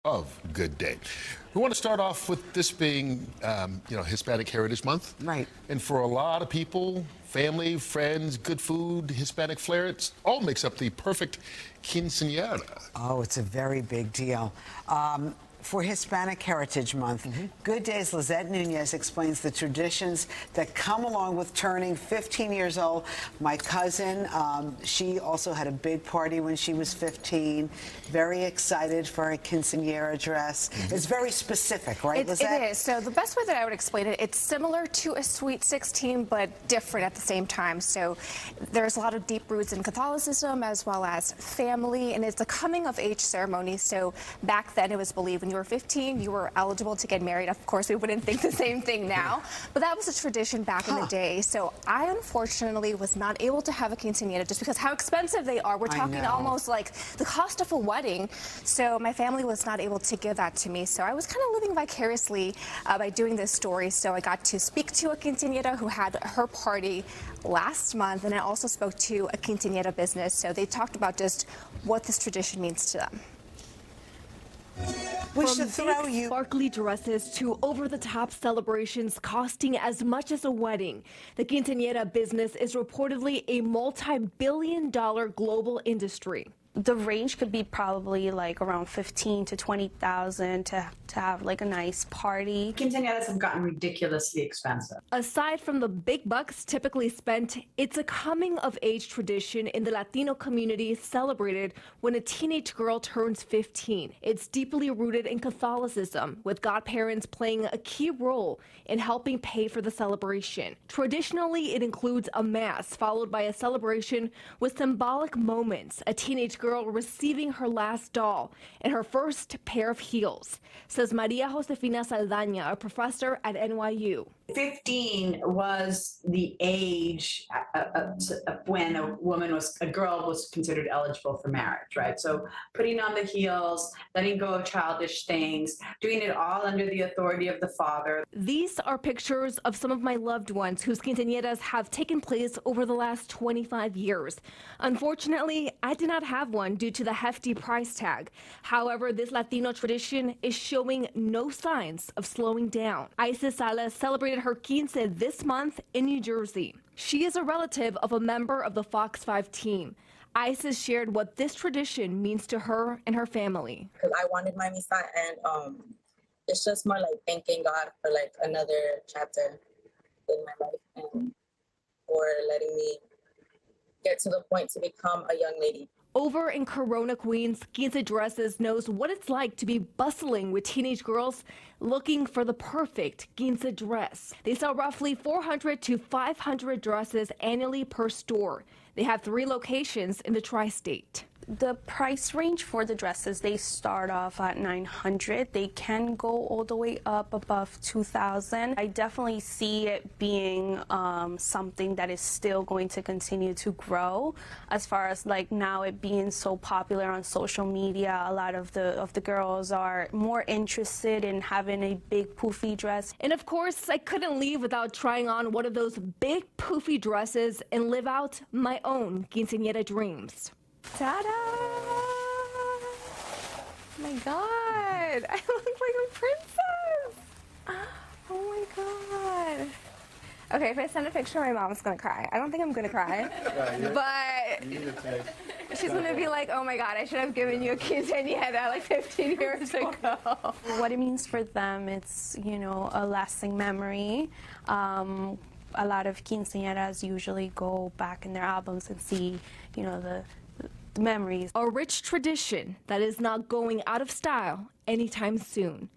of Good Day. We want to start off with this being, Hispanic Heritage Month. Right. And for a lot of people, family, friends, good food, Hispanic flair, it all makes up the perfect quinceañera. Oh, it's a very big deal. For Hispanic Heritage Month, Good Day's Lissette Nunez explains the traditions that come along with turning 15 years old. My cousin, she also had a big party when she was 15. Very excited for a quinceañera dress. It's very specific, right, Lissette? It is. So the best way that I would explain it, it's similar to a Sweet 16, but different at the same time. So there's a lot of deep roots in Catholicism as well as family, and it's a coming-of-age ceremony. So back then it was believed when you were 15, you were eligible to get married. Of course, we wouldn't think the same thing now, but that was a tradition back in the day. So I unfortunately was not able to have a quinceañera just because how expensive they are. We're talking almost like the cost of a wedding. So my family was not able to give that to me. So I was kind of living vicariously by doing this story. So I got to speak to a quinceañera who had her party last month, and I also spoke to a quinceañera business. So they talked about just what this tradition means to them. We should throw you sparkly dresses to over-the-top celebrations costing as much as a wedding. The quinceañera business is reportedly a multi-billion-dollar global industry. The range could be probably like around 15 to 20,000 to have like a nice party. Quinceañeras have gotten ridiculously expensive. Aside from the big bucks typically spent, it's a coming-of-age tradition in the Latino community celebrated when a teenage girl turns 15. It's deeply rooted in Catholicism, with godparents playing a key role in helping pay for the celebration. Traditionally, it includes a mass followed by a celebration with symbolic moments, a teenage girl receiving her last doll and her first pair of heels, says Maria Josefina Saldaña, a professor at NYU. 15 was the age when a girl was considered eligible for marriage, right? So putting on the heels, letting go of childish things, doing it all under the authority of the father. These are pictures of some of my loved ones whose quinceañeras have taken place over the last 25 years. Unfortunately, I did not have one due to the hefty price tag. However, this Latino tradition is showing no signs of slowing down. Isis Salas celebrated her quince this month in New Jersey. She is a relative of a member of the Fox 5 team. Isis shared what this tradition means to her and her family. Because I wanted my misa, and it's just more like thanking God for like another chapter in my life and for letting me get to the point to become a young lady. Over in Corona, Queens, Quince Dresses knows what it's like to be bustling with teenage girls looking for the perfect quince dress. They sell roughly 400 to 500 dresses annually per store. They have 3 locations in the tri-state. The price range for the dresses, they start off at $900. They can go all the way up above $2,000. I definitely see it being something that is still going to continue to grow. As far as like now it being so popular on social media, a lot of the girls are more interested in having a big poofy dress. And of course, I couldn't leave without trying on one of those big poofy dresses and live out my own quinceañera dreams. Ta-da! Oh my God! I look like a princess! Oh my God! Okay, if I send a picture, my mom's gonna cry. I don't think I'm gonna cry, but she's gonna be like, oh my God, I should have given you a quinceañera like 15 years ago. What it means for them, it's, a lasting memory. A lot of quinceañeras usually go back in their albums and see, the memories. A rich tradition that is not going out of style anytime soon.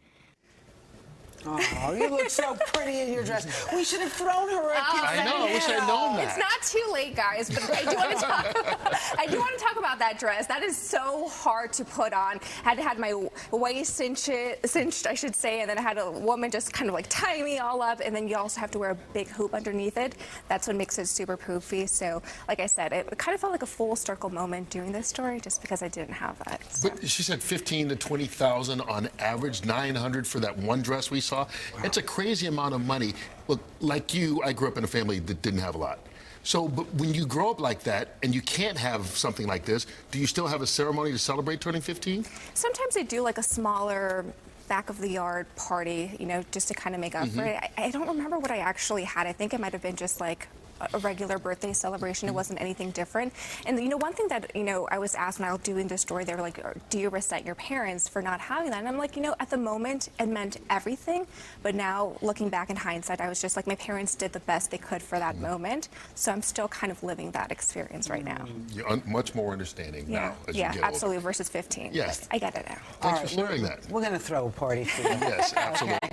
Oh, you look so pretty in your dress. We should have thrown her a quinceañera. I know, I wish I'd known that. It's not too late, guys, but I do want to talk about that dress. That is so hard to put on. I had my waist cinched, I should say, and then I had a woman just kind of like tie me all up, and then you also have to wear a big hoop underneath it. That's what makes it super poofy. So, like I said, it kind of felt like a full circle moment doing this story just because I didn't have that. So. But she said 15 to 20,000 on average, 900 for that one dress we saw. Wow. It's a crazy amount of money. Look, like you, I grew up in a family that didn't have a lot. So, but when you grow up like that and you can't have something like this, do you still have a ceremony to celebrate turning 15? Sometimes they do like a smaller back of the yard party, you know, just to kind of make up for it. I don't remember what I actually had. I think it might have been just like a regular birthday celebration. It wasn't anything different. And you know, one thing that, you know, I was asked when I was doing this story, they were like, do you resent your parents for not having that? And I'm like, you know, at the moment it meant everything, but now looking back in hindsight, I was just like, my parents did the best they could for that moment, so I'm still kind of living that experience right now. You're much more understanding now as you get older. Absolutely, versus 15. Yes. I get it now. Thanks for sharing that. We're going to throw a party for you. Yes, absolutely.